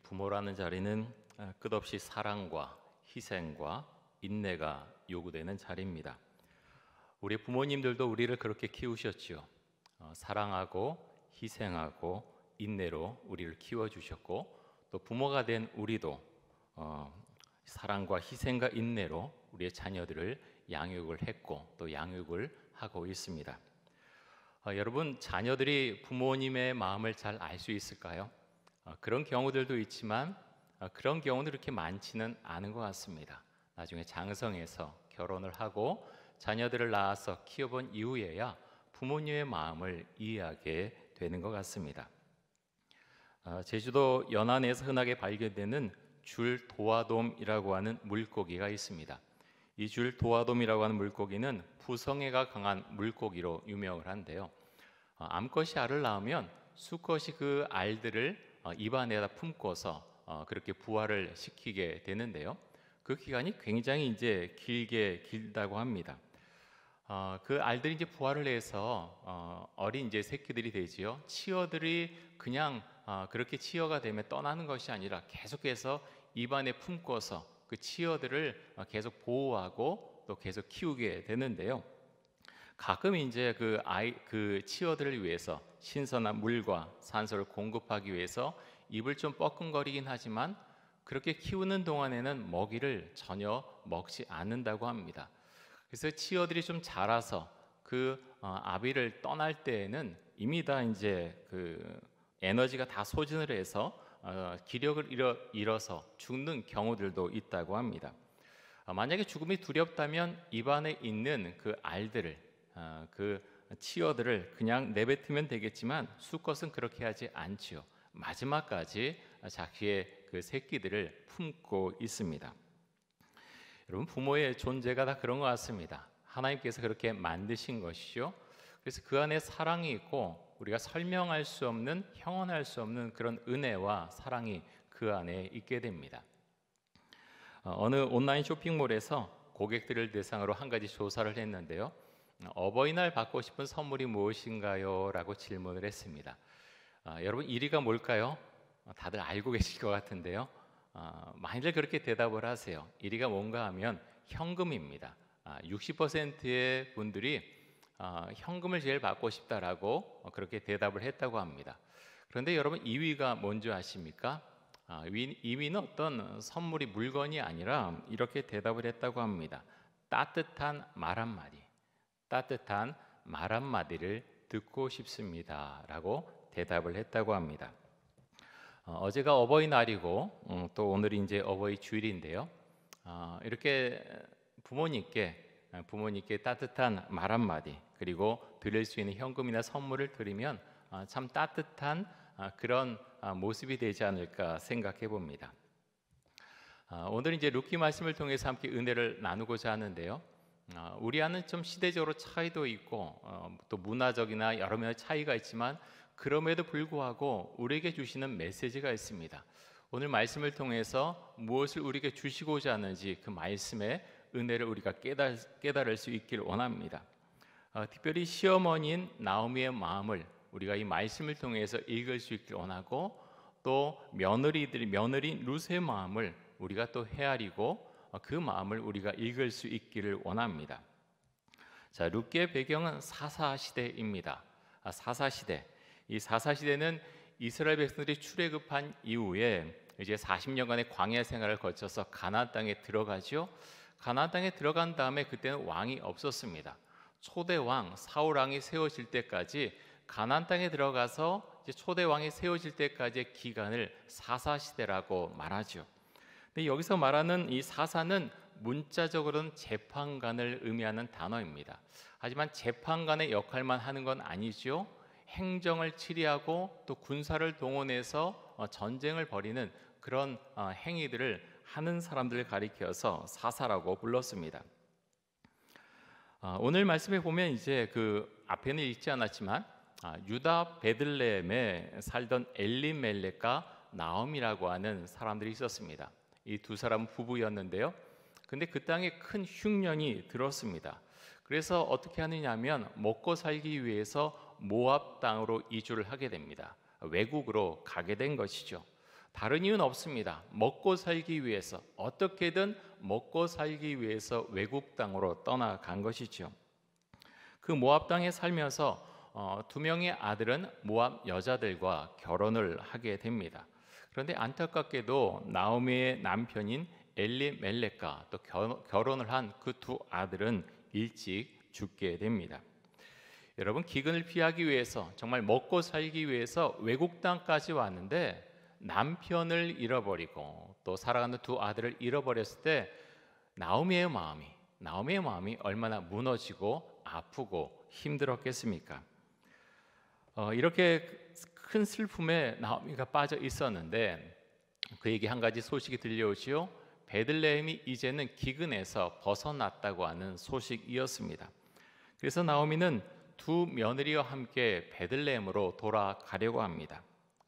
부모라는 자리는 끝없이 사랑과 희생과 인내가 요구되는 자리입니다. 우리 부모님들도 우리를 그렇게 키우셨지요. 사랑하고 희생하고 인내로 우리를 키워주셨고, 또 부모가 된 우리도 사랑과 희생과 인내로 우리의 자녀들을 양육을 했고 또 양육을 하고 있습니다. 여러분, 자녀들이 부모님의 마음을 잘 알 수 있을까요? 그런 경우들도 있지만 그런 경우는 그렇게 많지는 않은 것 같습니다. 나중에 장성해서 결혼을 하고 자녀들을 낳아서 키워본 이후에야 부모님의 마음을 이해하게 되는 것 같습니다. 제주도 연안에서 흔하게 발견되는 줄도화돔이라고 하는 물고기가 있습니다. 이 줄도화돔이라고 하는 물고기는 부성애가 강한 물고기로 유명을 한데요. 암컷이 알을 낳으면 수컷이 그 알들을 입안에다 품고서 그렇게 부화를 시키게 되는데요. 그 기간이 굉장히 길다고 합니다. 그 알들이 부화를 해서 어린 새끼들이 되지요. 치어들이 그냥 그렇게 치어가 되면 떠나는 것이 아니라 계속해서 입안에 품고서 그 치어들을 계속 보호하고 또 계속 키우게 되는데요. 가끔 그 치어들을 위해서 신선한 물과 산소를 공급하기 위해서 입을 좀 뻐끔거리긴 하지만 그렇게 키우는 동안에는 먹이를 전혀 먹지 않는다고 합니다. 그래서 치어들이 좀 자라서 그 아비를 떠날 때에는 이미 다 그 에너지가 다 소진을 해서 기력을 잃어서 죽는 경우들도 있다고 합니다. 만약에 죽음이 두렵다면 입안에 있는 그 알들을 그 치어들을 그냥 내뱉으면 되겠지만 수컷은 그렇게 하지 않지요. 마지막까지 자기의 그 새끼들을 품고 있습니다. 여러분, 부모의 존재가 다 그런 것 같습니다. 하나님께서 그렇게 만드신 것이죠. 그래서 그 안에 사랑이 있고 우리가 설명할 수 없는, 형언할 수 없는 그런 은혜와 사랑이 그 안에 있게 됩니다. 어느 온라인 쇼핑몰에서 고객들을 대상으로 한 가지 조사를 했는데요. 어버이날 받고 싶은 선물이 무엇인가요? 라고 질문을 했습니다. 여러분, 1위가 뭘까요? 다들 알고 계실 것 같은데요. 많이들 그렇게 대답을 하세요. 1위가 뭔가 하면 현금입니다. 60%의 분들이 현금을 제일 받고 싶다라고 그렇게 대답을 했다고 합니다. 그런데 여러분, 2위가 뭔지 아십니까? 2위는 어떤 선물이 물건이 아니라 이렇게 대답을 했다고 합니다. 따뜻한 말 한마디, 따뜻한 말 한마디를 듣고 싶습니다 라고 대답을 했다고 합니다. 어제가 어버이날이고 또 오늘이 어버이 주일인데요. 이렇게 부모님께 따뜻한 말 한마디, 그리고 드릴 수 있는 현금이나 선물을 드리면 참 따뜻한 그런 모습이 되지 않을까 생각해 봅니다. 오늘 루키 말씀을 통해서 함께 은혜를 나누고자 하는데요. 우리와는 좀 시대적으로 차이도 있고 또 문화적이나 여러 면의 차이가 있지만 그럼에도 불구하고 우리에게 주시는 메시지가 있습니다. 오늘 말씀을 통해서 무엇을 우리에게 주시고자 하는지 그 말씀의 은혜를 우리가 깨달을 수 있기를 원합니다. 특별히 시어머니인 나오미의 마음을 우리가 이 말씀을 통해서 읽을 수 있기를 원하고, 또 며느리 룻의 마음을 우리가 또 헤아리고 그 마음을 우리가 읽을 수 있기를 원합니다. 자, 룻기의 배경은 사사시대입니다. 사사시대. 이 사사시대는 이스라엘 백성들이 출애굽한 이후에 40년간의 광야 생활을 거쳐서 가나안 땅에 들어가죠. 가나안 땅에 들어간 다음에 그때는 왕이 없었습니다. 초대 왕 사울 왕이 세워질 때까지 가나안 땅에 들어가서 초대 왕이 세워질 때까지의 기간을 사사시대라고 말하죠. 근데 여기서 말하는 이 사사는 문자적으로는 재판관을 의미하는 단어입니다. 하지만 재판관의 역할만 하는 건 아니죠. 행정을 치리하고 또 군사를 동원해서 전쟁을 벌이는 그런 행위들을 하는 사람들을 가리켜서 사사라고 불렀습니다. 오늘 말씀에 보면 그 앞에는 읽지 않았지만 유다 베들레헴에 살던 엘리멜렉과 나옴이라고 하는 사람들이 있었습니다. 이 두 사람은 부부였는데요. 근데 그 땅에 큰 흉년이 들었습니다. 그래서 어떻게 하느냐면 먹고 살기 위해서 모압 땅으로 이주를 하게 됩니다. 외국으로 가게 된 것이죠. 다른 이유는 없습니다. 먹고 살기 위해서, 어떻게든 먹고 살기 위해서 외국 땅으로 떠나간 것이죠. 그 모압 땅에 살면서 두 명의 아들은 모압 여자들과 결혼을 하게 됩니다. 그런데 안타깝게도 나오미의 남편인 엘리멜렉과 또 결혼을 한 그 두 아들은 일찍 죽게 됩니다. 여러분, 기근을 피하기 위해서, 정말 먹고 살기 위해서 외국 땅까지 왔는데 남편을 잃어버리고 또 사랑하는 두 아들을 잃어버렸을 때 나오미의 마음이 얼마나 무너지고 아프고 힘들었겠습니까? 이렇게 큰 슬픔에 나오미가 빠져 있었는데 그에게 한 가지 소식이 들려오지요. 베들레헴이 이제는 기근에서 벗어났다고 하는 소식이었습니다. 그래서 나오미는 두 며느리와 함께 베들레헴으로 돌아가려고 합니다.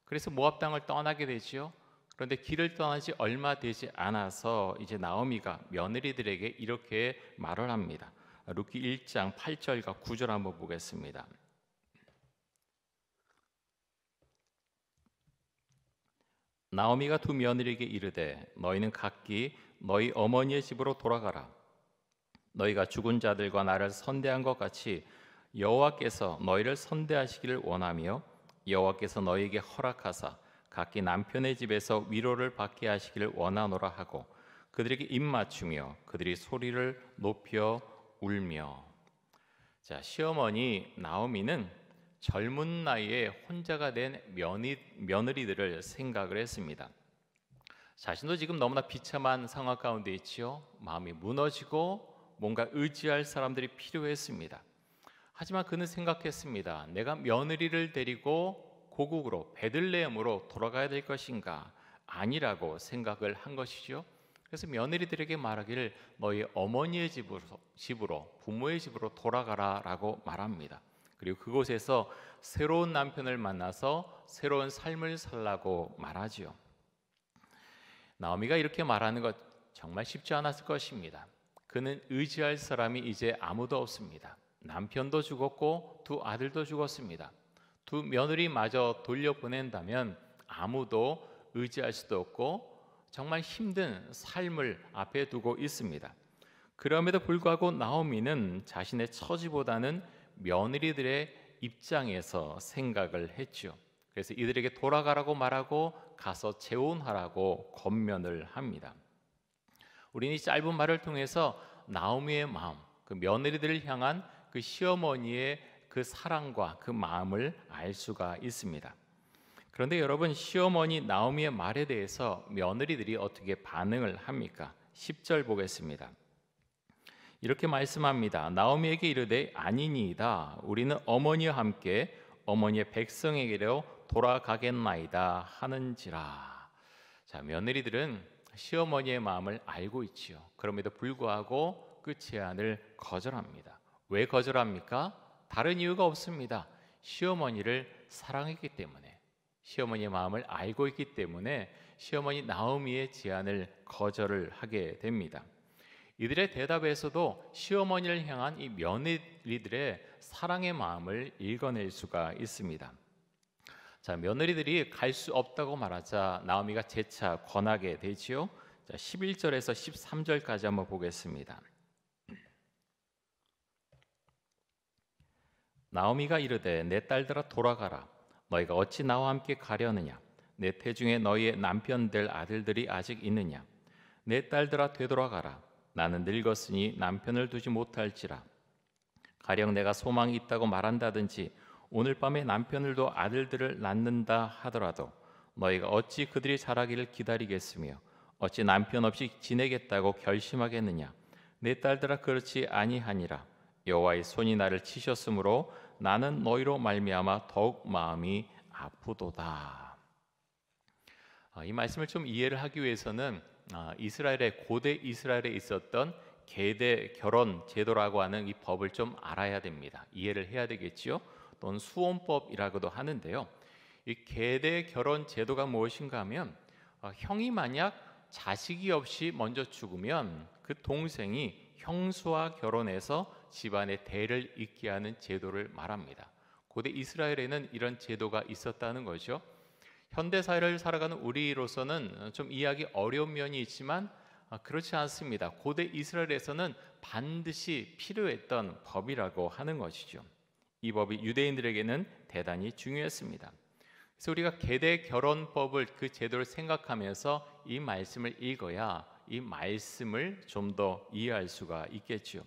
그래서 모압 땅을 떠나게 되지요. 그런데 길을 떠난 지 얼마 되지 않아서 이제 나오미가 며느리들에게 이렇게 말을 합니다. 룻기 1장 8절과 9절 한번 보겠습니다. 나오미가 두 며느리에게 이르되 너희는 각기 너희 어머니의 집으로 돌아가라. 너희가 죽은 자들과 나를 선대한 것 같이 여호와께서 너희를 선대하시기를 원하며 여호와께서 너희에게 허락하사 각기 남편의 집에서 위로를 받게 하시기를 원하노라 하고 그들에게 입맞추며 그들이 소리를 높여 울며. 자, 시어머니 나오미는 젊은 나이에 혼자가 된 며느리들을 생각을 했습니다. 자신도 지금 너무나 비참한 상황 가운데 있지요. 마음이 무너지고 뭔가 의지할 사람들이 필요했습니다. 하지만 그는 생각했습니다. 내가 며느리를 데리고 고국으로 베들레헴으로 돌아가야 될 것인가? 아니라고 생각을 한 것이죠. 그래서 며느리들에게 말하기를 너희 어머니의 집으로 부모의 집으로 돌아가라라고 말합니다. 그리고 그곳에서 새로운 남편을 만나서 새로운 삶을 살라고 말하지요. 나오미가 이렇게 말하는 것 정말 쉽지 않았을 것입니다. 그는 의지할 사람이 이제 아무도 없습니다. 남편도 죽었고 두 아들도 죽었습니다. 두 며느리마저 돌려보낸다면 아무도 의지할 수도 없고 정말 힘든 삶을 앞에 두고 있습니다. 그럼에도 불구하고 나오미는 자신의 처지보다는 며느리들의 입장에서 생각을 했죠. 그래서 이들에게 돌아가라고 말하고 가서 재혼하라고 권면을 합니다. 우리는 이 짧은 말을 통해서 나오미의 마음, 그 며느리들을 향한 그 시어머니의 그 사랑과 그 마음을 알 수가 있습니다. 그런데 여러분, 시어머니 나오미의 말에 대해서 며느리들이 어떻게 반응을 합니까? 10절 보겠습니다. 이렇게 말씀합니다. 나오미에게 이르되 아니니이다. 우리는 어머니와 함께 어머니의 백성에게로 돌아가겠나이다 하는지라. 자, 며느리들은 시어머니의 마음을 알고 있지요. 그럼에도 불구하고 그 제안을 거절합니다. 왜 거절합니까? 다른 이유가 없습니다. 시어머니를 사랑했기 때문에, 시어머니의 마음을 알고 있기 때문에 시어머니 나오미의 제안을 거절을 하게 됩니다. 이들의 대답에서도 시어머니를 향한 이 며느리들의 사랑의 마음을 읽어낼 수가 있습니다. 자, 며느리들이 갈 수 없다고 말하자 나오미가 재차 권하게 되지요. 자, 11절에서 13절까지 한번 보겠습니다. 나오미가 이르되 내 딸들아 돌아가라. 너희가 어찌 나와 함께 가려느냐? 내 태중에 너희의 남편들 아들들이 아직 있느냐? 내 딸들아 되돌아가라. 나는 늙었으니 남편을 두지 못할지라. 가령 내가 소망이 있다고 말한다든지 오늘 밤에 남편을 둬 아들들을 낳는다 하더라도 너희가 어찌 그들이 자라기를 기다리겠으며 어찌 남편 없이 지내겠다고 결심하겠느냐? 내 딸들아 그렇지 아니하니라. 여호와의 손이 나를 치셨으므로 나는 너희로 말미암아 더욱 마음이 아프도다. 이 말씀을 좀 이해를 하기 위해서는 고대 이스라엘에 있었던 계대 결혼 제도라고 하는 이 법을 좀 알아야 됩니다. 이해를 해야 되겠지요. 또는 수혼법이라고도 하는데요. 이 계대 결혼 제도가 무엇인가 하면 형이 만약 자식이 없이 먼저 죽으면 그 동생이 형수와 결혼해서 집안의 대를 잇게 하는 제도를 말합니다. 고대 이스라엘에는 이런 제도가 있었다는 거죠. 현대 사회를 살아가는 우리로서는 좀 이해하기 어려운 면이 있지만 그렇지 않습니다. 고대 이스라엘에서는 반드시 필요했던 법이라고 하는 것이죠. 이 법이 유대인들에게는 대단히 중요했습니다. 그래서 우리가 계대 결혼법을 그 제도를 생각하면서 이 말씀을 읽어야 이 말씀을 좀 더 이해할 수가 있겠죠.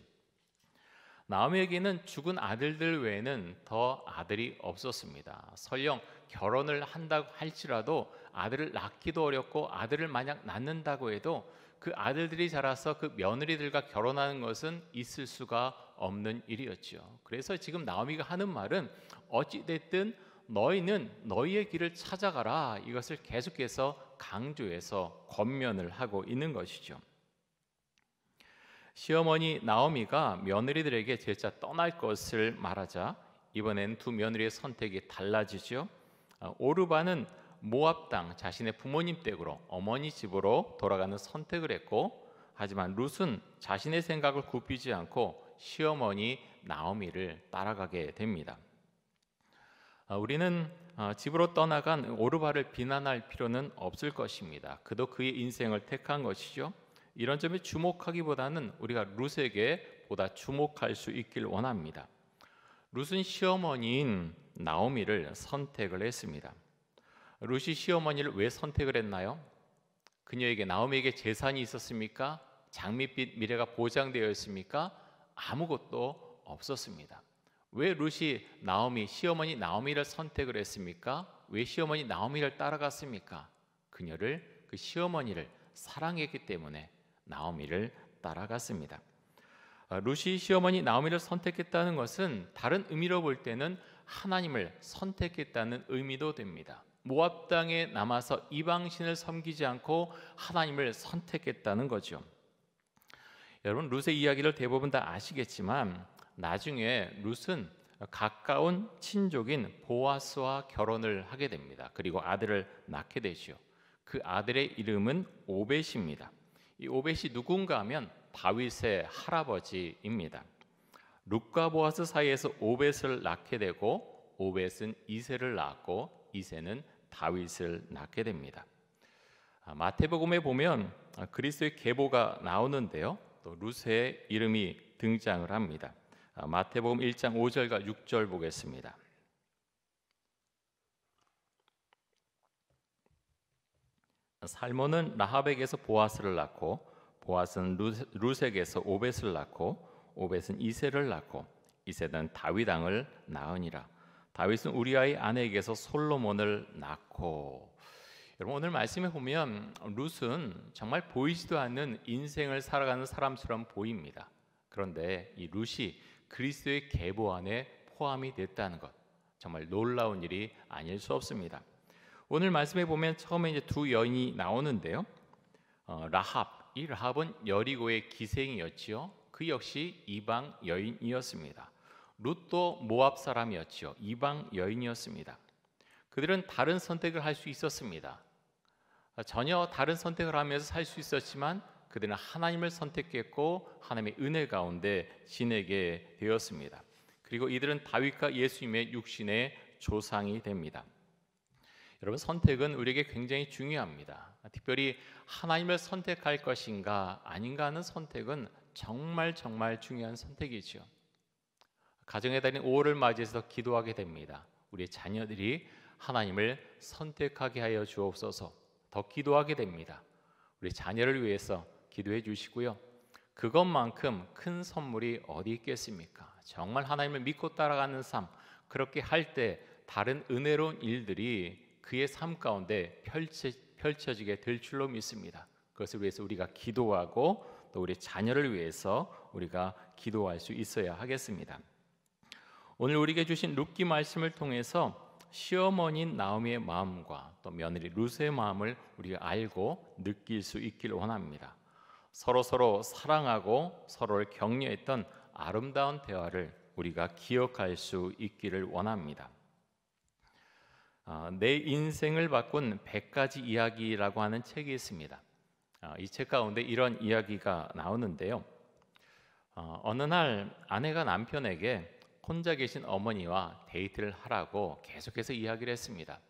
나오미에게는 죽은 아들들 외에는 더 아들이 없었습니다. 설령 결혼을 한다고 할지라도 아들을 낳기도 어렵고 아들을 만약 낳는다고 해도 그 아들들이 자라서 그 며느리들과 결혼하는 것은 있을 수가 없는 일이었죠. 그래서 지금 나오미가 하는 말은 어찌됐든 너희는 너희의 길을 찾아가라, 이것을 계속해서 강조해서 권면을 하고 있는 것이죠. 시어머니 나오미가 며느리들에게 재차 떠날 것을 말하자 이번엔 두 며느리의 선택이 달라지죠. 오르바는 모압 땅 자신의 부모님 댁으로 어머니 집으로 돌아가는 선택을 했고, 하지만 룻은 자신의 생각을 굽히지 않고 시어머니 나오미를 따라가게 됩니다. 우리는 집으로 떠나간 오르바를 비난할 필요는 없을 것입니다. 그도 그의 인생을 택한 것이죠. 이런 점에 주목하기보다는 우리가 룻에게 보다 주목할 수 있길 원합니다. 룻은 시어머니인 나오미를 선택을 했습니다. 룻이 시어머니를 왜 선택을 했나요? 그녀에게 나오미에게 재산이 있었습니까? 장밋빛 미래가 보장되어 있습니까? 아무것도 없었습니다. 왜 룻이 시어머니 나오미를 선택을 했습니까? 왜 시어머니 나오미를 따라갔습니까? 그녀를, 그 시어머니를 사랑했기 때문에 나오미를 따라갔습니다. 룻이 시어머니 나오미를 선택했다는 것은 다른 의미로 볼 때는 하나님을 선택했다는 의미도 됩니다. 모압 땅에 남아서 이방신을 섬기지 않고 하나님을 선택했다는 거죠. 여러분, 룻의 이야기를 대부분 다 아시겠지만 나중에 룻은 가까운 친족인 보아스와 결혼을 하게 됩니다. 그리고 아들을 낳게 되죠. 그 아들의 이름은 오벳입니다. 이 오벳이 누군가 하면 다윗의 할아버지입니다. 룻과 보아스 사이에서 오벳을 낳게 되고, 오벳은 이새를 낳았고, 이새는 다윗을 낳게 됩니다. 마태복음에 보면 그리스도의 계보가 나오는데요, 또 룻의 이름이 등장을 합니다. 마태복음 1장 5절과 6절 보겠습니다. 살몬은 라합에게서 보아스를 낳고, 보아스는 룻에게서 오벳을 낳고, 오벳은 이새를 낳고, 이새는 다윗 왕을 낳으니라. 다윗은 우리아의 아내에게서 솔로몬을 낳고. 여러분, 오늘 말씀에 보면 룻은 정말 보이지도 않는 인생을 살아가는 사람처럼 보입니다. 그런데 이 룻이 그리스도의 계보 안에 포함이 됐다는 것, 정말 놀라운 일이 아닐 수 없습니다. 오늘 말씀에 보면 처음에 이제 두 여인이 나오는데요. 라합, 이 라합은 여리고의 기생이었지요. 그 역시 이방 여인이었습니다. 룻도 모압 사람이었지요. 이방 여인이었습니다. 그들은 다른 선택을 할 수 있었습니다. 전혀 다른 선택을 하면서 살 수 있었지만 그들은 하나님을 선택했고 하나님의 은혜 가운데 지내게 되었습니다. 그리고 이들은 다윗과 예수님의 육신의 조상이 됩니다. 여러분, 선택은 우리에게 굉장히 중요합니다. 특별히 하나님을 선택할 것인가 아닌가 하는 선택은 정말 중요한 선택이죠. 가정에 달린 5월을 맞이해서 기도하게 됩니다. 우리의 자녀들이 하나님을 선택하게 하여 주옵소서. 더 기도하게 됩니다. 우리 자녀를 위해서 기도해 주시고요. 그것만큼 큰 선물이 어디 있겠습니까? 정말 하나님을 믿고 따라가는 삶, 그렇게 할 때 다른 은혜로운 일들이 그의 삶 가운데 펼쳐지게 될 줄로 믿습니다. 그것을 위해서 우리가 기도하고 또 우리 자녀를 위해서 우리가 기도할 수 있어야 하겠습니다. 오늘 우리에게 주신 룻기 말씀을 통해서 시어머니인 나오미의 마음과 또 며느리 룻의 마음을 우리가 알고 느낄 수 있기를 원합니다. 서로 사랑하고 서로를 격려했던 아름다운 대화를 우리가 기억할 수 있기를 원합니다. 내 인생을 바꾼 100가지 이야기라고 하는 책이 있습니다. 이 책 가운데 이런 이야기가 나오는데요. 어느 날 아내가 남편에게 혼자 계신 어머니와 데이트를 하라고 계속해서 이야기를 했습니다.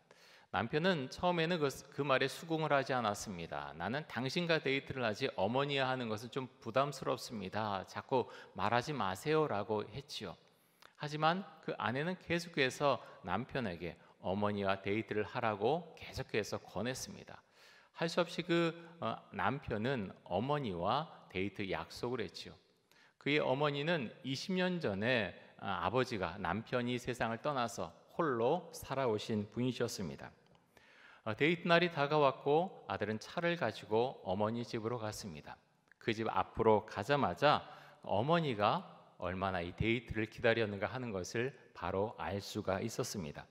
남편은 처음에는 그 말에 수긍을 하지 않았습니다. 나는 당신과 데이트를 하지 어머니와 하는 것은 좀 부담스럽습니다. 자꾸 말하지 마세요라고 했지요. 하지만 그 아내는 계속해서 남편에게 어머니와 데이트를 하라고 계속해서 권했습니다. 할 수 없이 남편은 어머니와 데이트 약속을 했지요. 그의 어머니는 20년 전에 아버지가 남편이 세상을 떠나서 홀로 살아오신 분이셨습니다. 데이트 날이 다가왔고 아들은 차를 가지고 어머니 집으로 갔습니다. 그 집 앞으로 가자마자 어머니가 얼마나 이 데이트를 기다렸는가 하는 것을 바로 알 수가 있었습니다.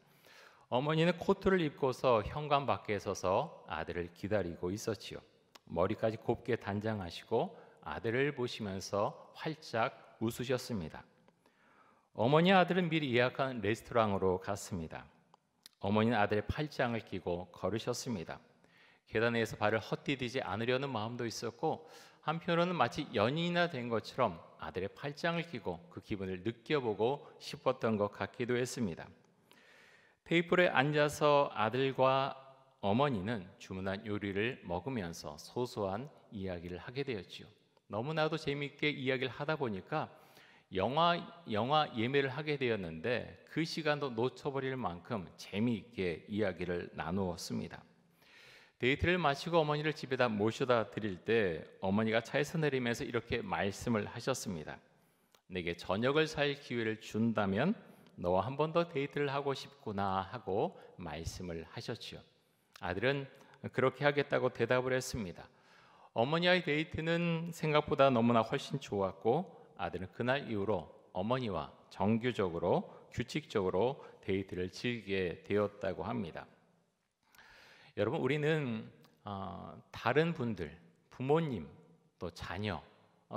어머니는 코트를 입고서 현관 밖에 서서 아들을 기다리고 있었지요. 머리까지 곱게 단장하시고 아들을 보시면서 활짝 웃으셨습니다. 어머니 아들은 미리 예약한 레스토랑으로 갔습니다. 어머니는 아들의 팔짱을 끼고 걸으셨습니다. 계단에서 발을 헛디디지 않으려는 마음도 있었고 한편으로는 마치 연인이나 된 것처럼 아들의 팔짱을 끼고 그 기분을 느껴보고 싶었던 것 같기도 했습니다. 테이블에 앉아서 아들과 어머니는 주문한 요리를 먹으면서 소소한 이야기를 하게 되었지요. 너무나도 재미있게 이야기를 하다 보니까 영화 예매를 하게 되었는데 그 시간도 놓쳐버릴 만큼 재미있게 이야기를 나누었습니다. 데이트를 마치고 어머니를 집에다 모셔다 드릴 때 어머니가 차에서 내리면서 이렇게 말씀을 하셨습니다. 내게 저녁을 살 기회를 준다면 너와 한 번 더 데이트를 하고 싶구나 하고 말씀을 하셨지요. 아들은 그렇게 하겠다고 대답을 했습니다. 어머니와의 데이트는 생각보다 너무나 훨씬 좋았고 아들은 그날 이후로 어머니와 정규적으로 규칙적으로 데이트를 즐기게 되었다고 합니다. 여러분, 우리는 다른 분들, 부모님, 또 자녀,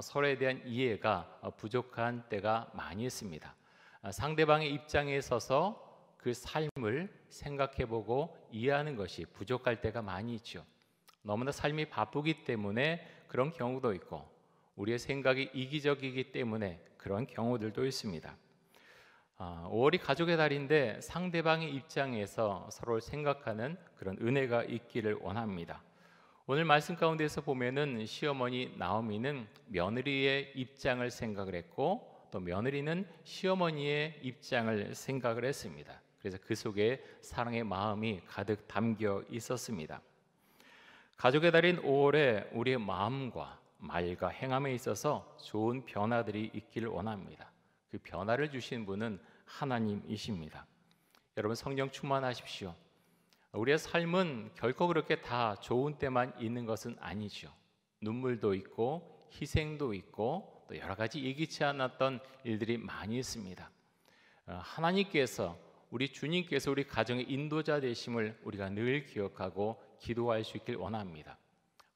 서로에 대한 이해가 부족한 때가 많이 있습니다. 상대방의 입장에 서서 그 삶을 생각해보고 이해하는 것이 부족할 때가 많이 있죠. 너무나 삶이 바쁘기 때문에 그런 경우도 있고 우리의 생각이 이기적이기 때문에 그런 경우들도 있습니다. 5월이 가족의 달인데 상대방의 입장에서 서로를 생각하는 그런 은혜가 있기를 원합니다. 오늘 말씀 가운데서 보면은 시어머니 나오미는 며느리의 입장을 생각을 했고 또 며느리는 시어머니의 입장을 생각을 했습니다. 그래서 그 속에 사랑의 마음이 가득 담겨 있었습니다. 가족의 달인 5월에 우리의 마음과 말과 행함에 있어서 좋은 변화들이 있기를 원합니다. 그 변화를 주신 분은 하나님이십니다. 여러분 성령 충만하십시오. 우리의 삶은 결코 그렇게 다 좋은 때만 있는 것은 아니죠. 눈물도 있고 희생도 있고 또 여러 가지 예기치 않았던 일들이 많이 있습니다. 하나님께서 우리 주님께서 우리 가정의 인도자 되심을 우리가 늘 기억하고 기도할 수 있길 원합니다.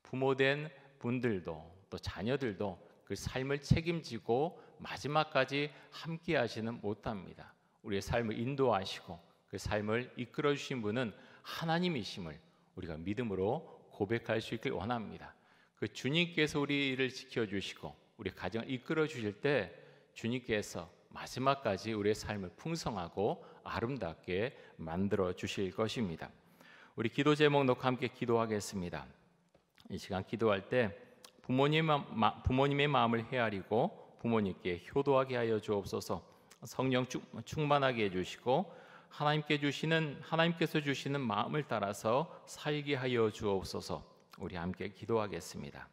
부모된 분들도 또 자녀들도 그 삶을 책임지고 마지막까지 함께 하시는 못합니다. 우리의 삶을 인도하시고 그 삶을 이끌어 주신 분은 하나님이심을 우리가 믿음으로 고백할 수 있길 원합니다. 그 주님께서 우리를 지켜주시고 우리 가정을 이끌어 주실 때 주님께서 마지막까지 우리의 삶을 풍성하고 아름답게 만들어 주실 것입니다. 우리 기도 제목 놓고 함께 기도하겠습니다. 이 시간 기도할 때 부모님의 마음을 헤아리고 부모님께 효도하게 하여 주옵소서. 성령 충만하게 해주시고 하나님께서 주시는 마음을 따라서 살게 하여 주옵소서. 우리 함께 기도하겠습니다.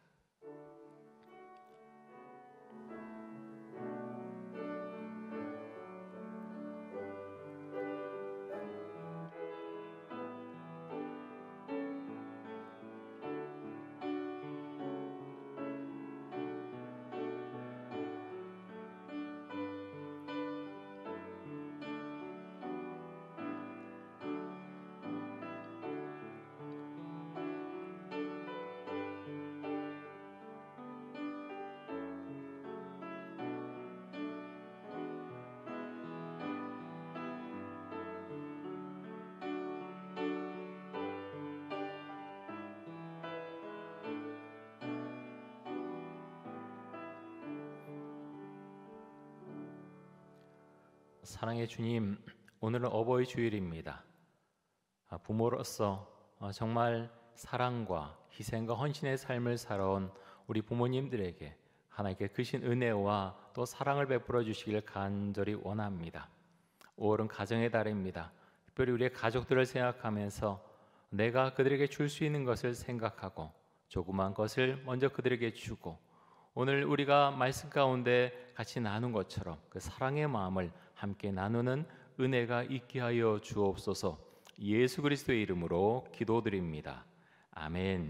사랑의 주님, 오늘은 어버이 주일입니다. 부모로서 정말 사랑과 희생과 헌신의 삶을 살아온 우리 부모님들에게 하나님께 크신 은혜와 또 사랑을 베풀어 주시길 간절히 원합니다. 5월은 가정의 달입니다. 특별히 우리의 가족들을 생각하면서 내가 그들에게 줄 수 있는 것을 생각하고 조그만 것을 먼저 그들에게 주고 오늘 우리가 말씀 가운데 같이 나눈 것처럼 그 사랑의 마음을 함께 나누는 은혜가 있게 하여 주옵소서. 예수 그리스도의 이름으로 기도드립니다. 아멘.